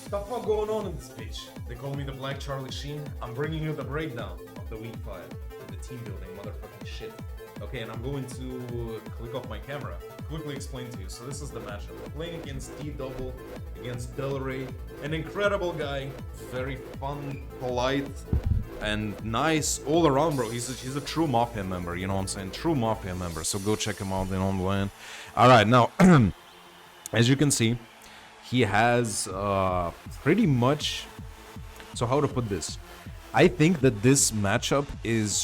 The fuck going on in this bitch? They call me the Black Charlie Sheen. I'm bringing you the breakdown of the week 5 and the team building motherfucking shit. Okay, and I'm going to click off my camera, quickly explain to you. So this is the matchup. We're playing against DDubble, against D.Rey, an incredible guy, very fun, polite, and nice all around, bro. He's a true Mafia member, you know what I'm saying? True Mafia member, so go check him out in online. Alright, now, as you can see, he has pretty much... So how to put this? I think that this matchup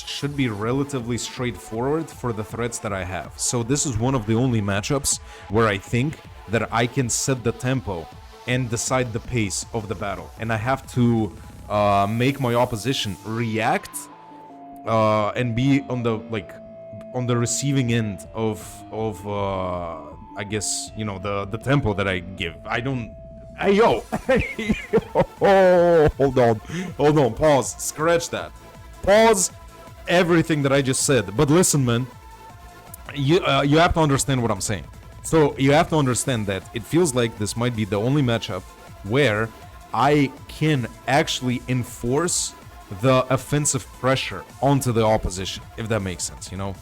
should be relatively straightforward for the threats that I have. So this is one of the only matchups where I think that I can set the tempo and decide the pace of the battle. And I have to make my opposition react and be on the receiving end of I guess, you know, the tempo that I give. I don't... Hey, yo! Oh, hold on, pause, scratch that. Pause everything that I just said. But listen, man, you have to understand what I'm saying. So you have to understand that it feels like this might be the only matchup where I can actually enforce the offensive pressure onto the opposition, if that makes sense, you know?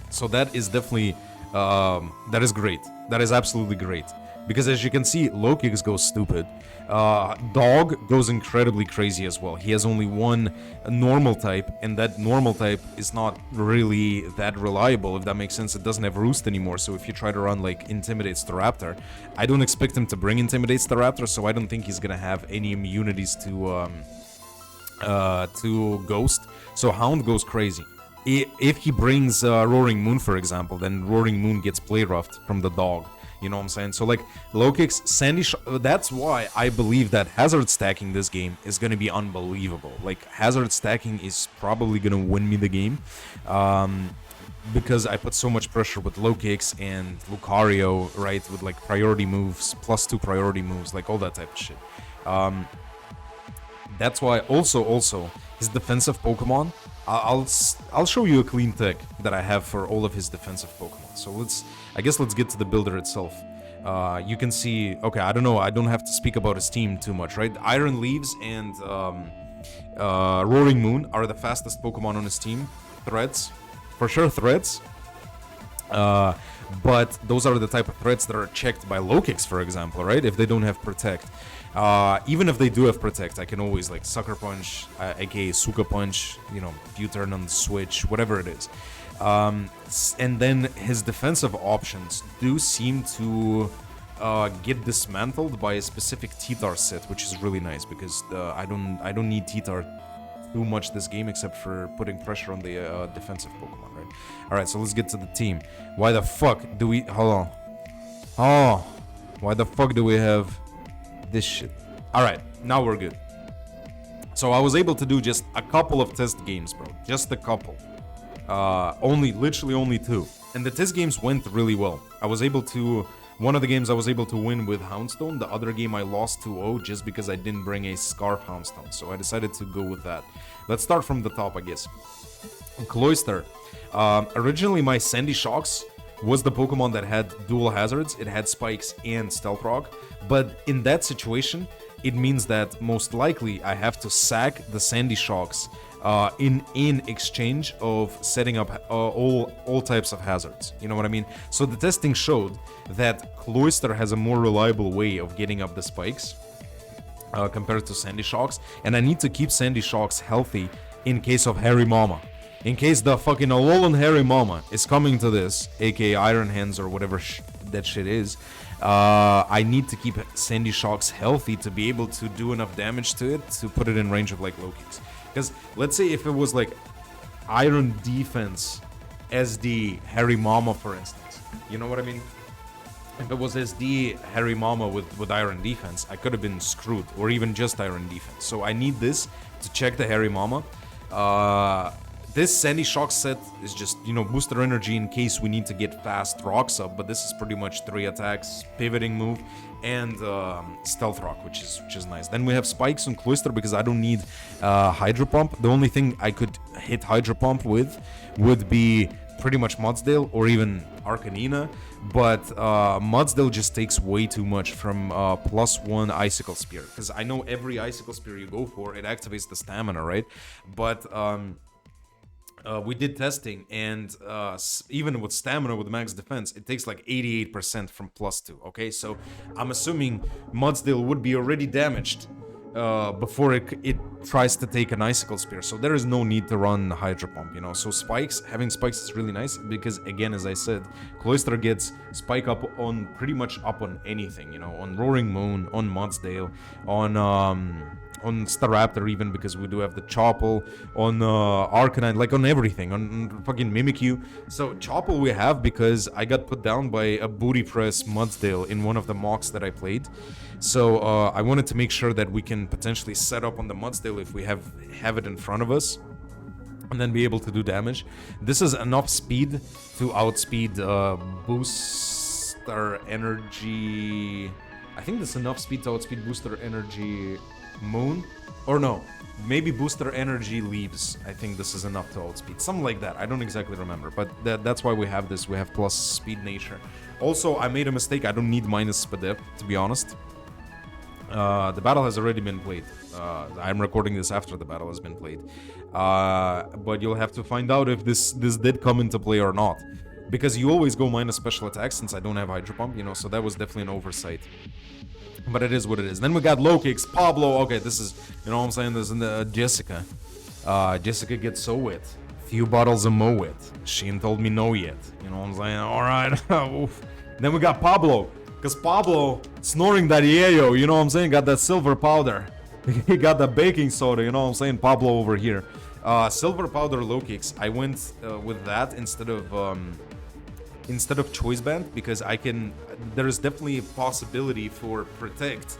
So that is definitely... that is great. That is absolutely great. Because as you can see, low kicks goes stupid. Dog goes incredibly crazy as well. He has only one normal type, and that normal type is not really that reliable, if that makes sense. It doesn't have Roost anymore, so if you try to run like Intimidates the Raptor, I don't expect him to bring Intimidates the Raptor, so I don't think he's gonna have any immunities to Ghost. So Hound goes crazy. If he brings Roaring Moon, for example, then Roaring Moon gets play roughed from the dog. You know what I'm saying? So, like, low kicks, Sandy... That's why I believe that hazard stacking this game is going to be unbelievable. Like, hazard stacking is probably going to win me the game. Because I put so much pressure with low kicks and Lucario, right? With, like, priority moves, +2 priority moves, like, all that type of shit. That's why also his defensive Pokemon... I'll show you a clean tech that I have for all of his defensive Pokemon. So I guess let's get to the builder itself. You can see, okay, I don't know, I don't have to speak about his team too much, right? Iron Leaves and Roaring Moon are the fastest Pokemon on his team. Threats, for sure threats. But those are the type of threats that are checked by low kicks, for example, right? If they don't have Protect. Even if they do have Protect, I can always like Sucker Punch, aka Suka Punch, you know, U-turn on the switch, whatever it is. And then his defensive options do seem to get dismantled by a specific T-Tar set, which is really nice because I don't need T-Tar too much this game except for putting pressure on the defensive Pokemon, right? Alright, so let's get to the team. Why the fuck do we... Hold on. Oh, why the fuck do we have this shit? Alright, now we're good. So I was able to do just a couple of test games, bro. Just a couple. Literally only 2. And the test games went really well. I was able to... One of the games I was able to win with Houndstone. The other game I lost 2-0 just because I didn't bring a Scarf Houndstone. So I decided to go with that. Let's start from the top, I guess. Cloister. Originally my Sandy Shocks was the Pokemon that had dual hazards. It had Spikes and Stealth Rock. But in that situation, it means that most likely I have to sack the Sandy Shocks in exchange of setting up all types of hazards. You know what I mean? So the testing showed that Cloister has a more reliable way of getting up the spikes compared to Sandy Shocks, and I need to keep Sandy Shocks healthy in case of Harry Mama. In case the fucking Alolan Harry Mama is coming to this, aka Iron Hands or whatever that shit is, I need to keep Sandy Shocks healthy to be able to do enough damage to it to put it in range of like low kicks. Because let's say if it was like Iron Defense SD Harry Mama, for instance, you know what I mean? If it was SD Harry Mama with Iron Defense, I could have been screwed, or even just Iron Defense. So I need this to check the Harry Mama. This Sandy Shock set is just, you know, booster energy in case we need to get fast rocks up, but this is pretty much 3 attacks, pivoting move, and Stealth Rock, which is nice. Then we have Spikes on Cloister because I don't need Hydro Pump. The only thing I could hit Hydro Pump with would be pretty much Mudsdale or even Arcanina, but Mudsdale just takes way too much from +1 Icicle Spear, because I know every Icicle Spear you go for, it activates the stamina, right? But we did testing, and even with stamina with max defense, it takes like 88% from +2, okay? So I'm assuming Mudsdale would be already damaged before it tries to take an Icicle Spear, so there is no need to run Hydro Pump, you know. So having spikes is really nice, because again, as I said, Cloister gets spike up on pretty much up on anything, you know, on Roaring Moon, on Mudsdale, on Staraptor even, because we do have the Chople, on Arcanine, like on everything, on fucking Mimikyu. So Chople we have because I got put down by a booty press Mudsdale in one of the mocks that I played. So I wanted to make sure that we can potentially set up on the Mudsdale if we have it in front of us, and then be able to do damage. This is enough speed to outspeed Booster Energy. I think that's enough speed to outspeed Booster Energy Moon, or no, maybe Booster Energy Leaves. I think this is enough to outspeed, something like that. I don't exactly remember, but that's why we have this. We have plus speed nature. Also, I made a mistake. I don't need minus Spadef, to be honest. The battle has already been played. I'm recording this after the battle has been played, but you'll have to find out if this did come into play or not, because you always go minus special attack since I don't have Hydro Pump, you know, so that was definitely an oversight. But it is what it is. Then we got low kicks, Pablo. Okay, this is, you know what I'm saying, this is the Jessica. Jessica gets so wet. Few bottles of Mo wet. Sheen told me no yet. You know what I'm saying? Alright. Then we got Pablo. Because Pablo snoring that yayo, you know what I'm saying? Got that silver powder. He got the baking soda, you know what I'm saying? Pablo over here. Silver powder low kicks. I went with that instead of choice band, because there is definitely a possibility for protect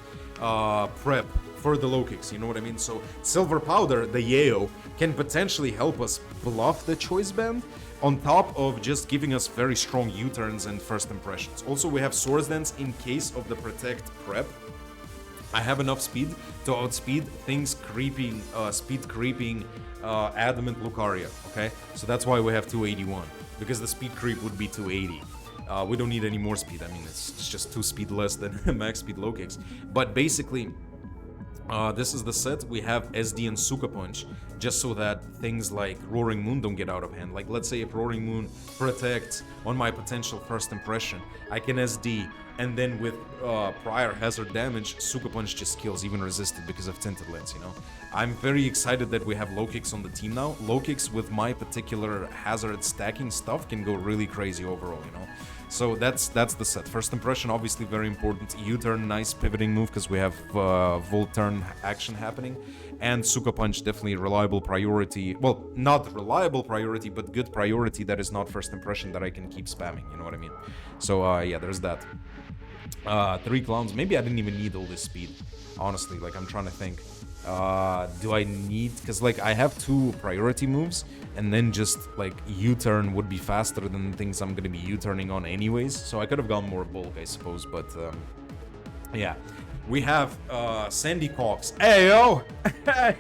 prep for the low kicks, you know what I mean? So silver powder, the yayo, can potentially help us bluff the choice band, on top of just giving us very strong U-turns and first impressions. Also, we have Swords Dance in case of the protect prep. I have enough speed to outspeed things creeping, speed creeping Adamant Lucario, okay? So that's why we have 281, because the speed creep would be 280. We don't need any more speed. I mean, it's just 2 speed less than max speed low kicks. But basically, this is the set. We have SD and Suka Punch, just so that things like Roaring Moon don't get out of hand. Like, let's say if Roaring Moon protects on my potential first impression, I can SD, and then with prior hazard damage, Suka Punch just kills, even resisted because of Tinted Lens, you know? I'm very excited that we have low kicks on the team now. Low kicks with my particular hazard stacking stuff can go really crazy overall, you know? So that's the set. First impression, obviously very important. U-turn, nice pivoting move, because we have Volt turn action happening. And Suka Punch, definitely reliable priority. Well, not reliable priority, but good priority that is not first impression that I can keep spamming, you know what I mean? So yeah, there's that. 3 clowns. Maybe I didn't even need all this speed, honestly. Like, I'm trying to think. Do I need, because like I have 2 priority moves, and then just like U-turn would be faster than things I'm gonna be U-turning on anyways, so I could have gone more bulk, I suppose. But yeah, we have Sandy Cox. Hey yo,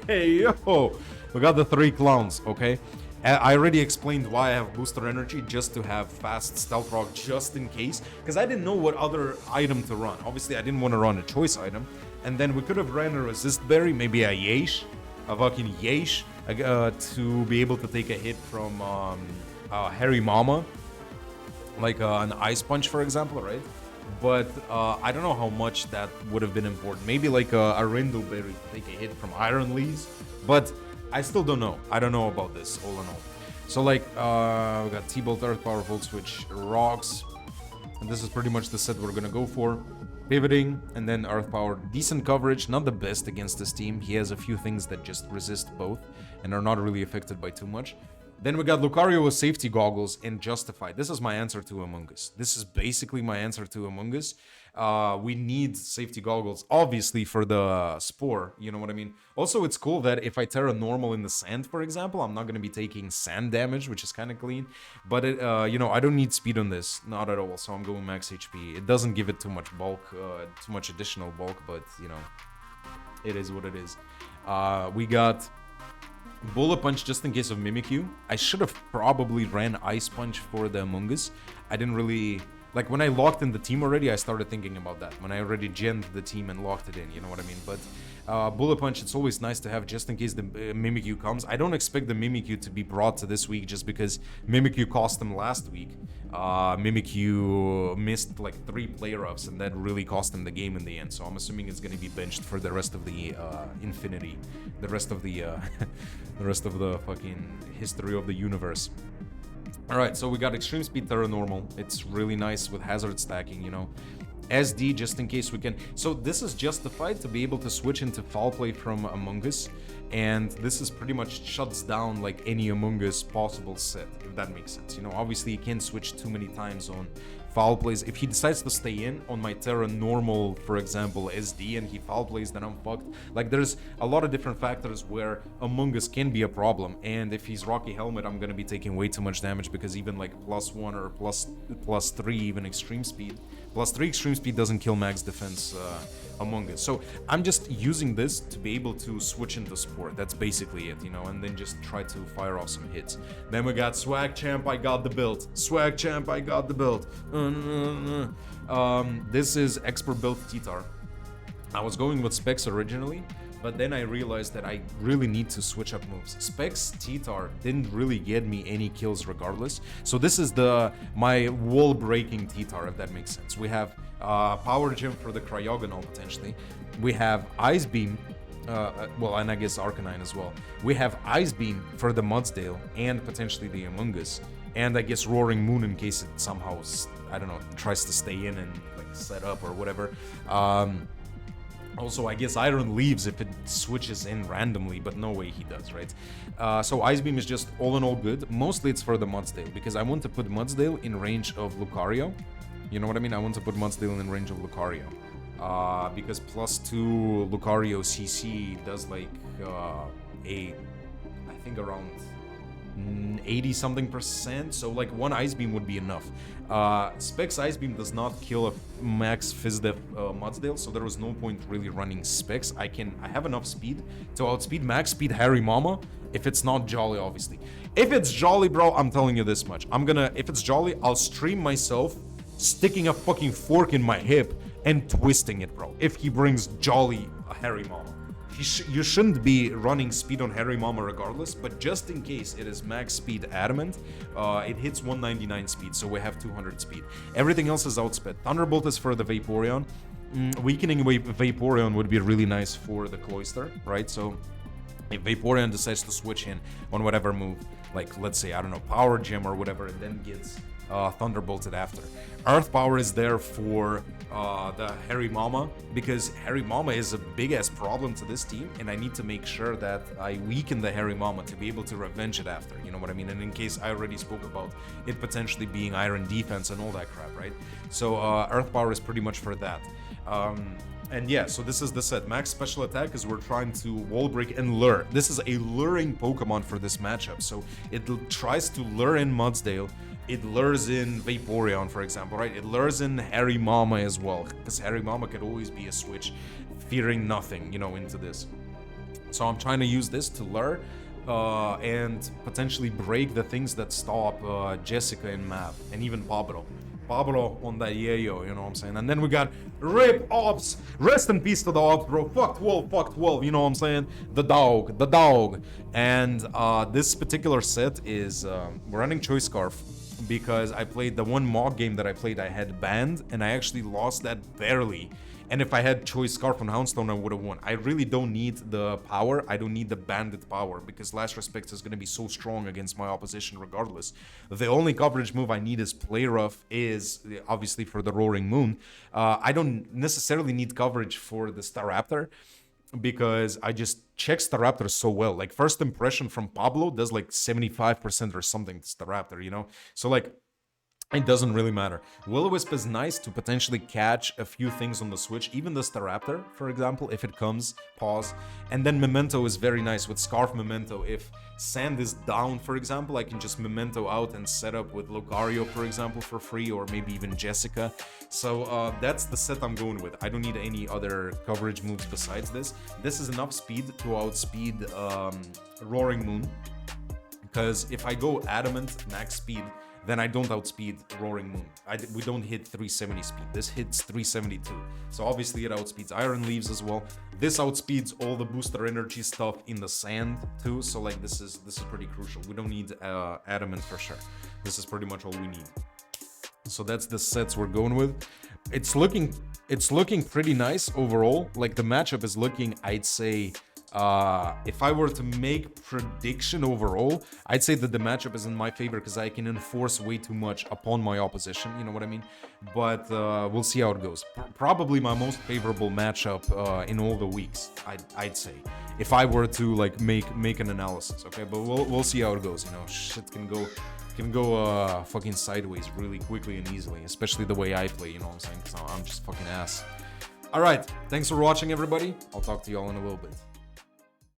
hey yo, we got the 3 clowns. Okay, I already explained why I have booster energy, just to have fast stealth rock just in case, because I didn't know what other item to run. Obviously I didn't want to run a choice item. And then we could have ran a resist berry, maybe a Yeesh, a fucking Yeesh, to be able to take a hit from Harry Mama, like an Ice Punch, for example, right? But I don't know how much that would have been important. Maybe like a Rindle berry to take a hit from Iron Leaves, but I still don't know. I don't know about this, all in all. So like, we got T-Bolt, Earth Power, Volt Switch, Rocks, and this is pretty much the set we're gonna go for. Pivoting, and then Earth Power. Decent coverage, not the best against this team. He has a few things that just resist both and are not really affected by too much. Then we got Lucario with Safety Goggles and Justified. This is my answer to Among Us. This is basically my answer to Among Us. We need Safety Goggles, obviously, for the Spore, you know what I mean? Also, it's cool that if I Terra Normal in the sand, for example, I'm not going to be taking sand damage, which is kind of clean. But, you know, I don't need speed on this, not at all, so I'm going max HP. It doesn't give it too much bulk, too much additional bulk, but, you know, it is what it is. We got Bullet Punch just in case of Mimikyu. I should have probably ran Ice Punch for the Among Us. I didn't really... Like, when I locked in the team already, I started thinking about that. When I already genned the team and locked it in, you know what I mean? But Bullet Punch, it's always nice to have just in case the Mimikyu comes. I don't expect the Mimikyu to be brought to this week just because Mimikyu cost them last week. Mimikyu missed like 3 player-ups, and that really cost him the game in the end. So I'm assuming it's going to be benched for the rest of the infinity. The rest of the... the rest of the fucking history of the universe. Alright, so we got Extreme Speed Terra Normal. It's really nice with hazard stacking, you know. SD, just in case we can... So this is justified to be able to switch into Foul Play from Among Us. And this is pretty much shuts down like any Among Us possible set, if that makes sense. You know, obviously you can't switch too many times on Foul Plays. If he decides to stay in on my Terra Normal, for example, SD, and he Foul Plays, then I'm fucked. Like, there's a lot of different factors where Among Us can be a problem. And if he's Rocky Helmet, I'm gonna be taking way too much damage because even like +1 or plus 3 even Extreme Speed. +3 Extreme Speed doesn't kill max defense Among Us. So I'm just using this to be able to switch into Sport. That's basically it, you know, and then just try to fire off some hits. Then we got Swag Champ, I got the build. Swag Champ, I got the build. This is Expert Build T-Tar. I was going with Specs originally, but then I realized that I really need to switch up moves. Specs T-Tar didn't really get me any kills regardless. So this is my wall-breaking T-Tar, if that makes sense. We have Power Gem for the Cryogonal, potentially. We have Ice Beam, well, and I guess Arcanine as well. We have Ice Beam for the Mudsdale and potentially the Among Us. And I guess Roaring Moon in case it somehow, I don't know, tries to stay in and like set up or whatever. Also, I guess Iron Leaves if it switches in randomly, but no way he does, right? So Ice Beam is just all in all good. Mostly it's for the Mudsdale, because I want to put Mudsdale in range of Lucario. You know what I mean? I want to put Mudsdale in range of Lucario. Because +2 Lucario CC does like I think around 80-something%, so like one Ice Beam would be enough. Specs Ice Beam does not kill a max Fizdef Mudsdale, so there was no point really running Specs. I have enough speed to outspeed max speed Harry Mama, if it's not Jolly, obviously. If it's Jolly, bro, I'm telling you this much. if it's Jolly, I'll stream myself sticking a fucking fork in my hip and twisting it, bro. If he brings Jolly Harry Mama. You shouldn't be running speed on Harry Mama regardless, but just in case it is max speed adamant, it hits 199 speed, so we have 200 speed. Everything else is outsped. Thunderbolt is for the Vaporeon. Weakening Vaporeon would be really nice for the Cloister, right? So if Vaporeon decides to switch in on whatever move, like let's say, I don't know, Power Gem or whatever, and then gets Thunderbolted after. Earth Power is there for the Harry Mama, because Harry Mama is a big-ass problem to this team, and I need to make sure that I weaken the Harry Mama to be able to revenge it after, you know what I mean? And in case I already spoke about it potentially being Iron Defense and all that crap, right? So Earth Power is pretty much for that. And yeah, so this is the set. Max special attack is we're trying to wall break and lure. This is a luring Pokemon for this matchup. So it tries to lure in Mudsdale. It lures in Vaporeon, for example, right? It lures in Harry Mama as well, because Harry Mama could always be a switch, fearing nothing, you know, into this. So I'm trying to use this to lure and potentially break the things that stop Jessica and Mav, and even Pablo on that yayo, you know what I'm saying? And then we got Rip Ops. Rest in peace to the Ops, bro. Fuck 12, you know what I'm saying? The dog. And this particular set is we're running Choice Scarf, because I played the one mock game that I played, I had banned, and I actually lost that barely. And if I had Choice Scarf on Houndstone, I would have won. I really don't need the power. I don't need the bandit power, because Last Respect is going to be so strong against my opposition regardless. The only coverage move I need is Play Rough, is obviously for the Roaring Moon. I don't necessarily need coverage for the Staraptor, because I just check Staraptor so well. Like, first impression from Pablo does like 75% or something to Staraptor, you know? So like, It doesn't really matter. Will-O-Wisp is nice to potentially catch a few things on the switch, even the Staraptor, for example, if it comes, pause. And then Memento is very nice with Scarf Memento. If Sand is down, for example, I can just Memento out and set up with Lucario, for example, for free, or maybe even Jessica. So that's the set I'm going with. I don't need any other coverage moves besides this. This is enough speed to outspeed Roaring Moon, because if I go Adamant max speed, then I don't outspeed Roaring Moon. We don't hit 370 speed. This hits 372. So obviously it outspeeds Iron Leaves as well. This outspeeds all the booster energy stuff in the sand too. So like this is pretty crucial. We don't need Adamant for sure. This is pretty much all we need. So that's the sets we're going with. It's looking pretty nice overall. Like the matchup is looking, I'd say, if I were to make prediction overall, I'd say that the matchup is in my favor because I can enforce way too much upon my opposition, you know what I mean? But we'll see how it goes. Probably my most favorable matchup in all the weeks, I'd say, if I were to like make an analysis, okay? But we'll see how it goes, you know. Shit can go fucking sideways really quickly and easily, especially the way I play, you know what I'm saying? Because I'm just fucking ass. All right, thanks for watching, everybody. I'll talk to you all in a little bit.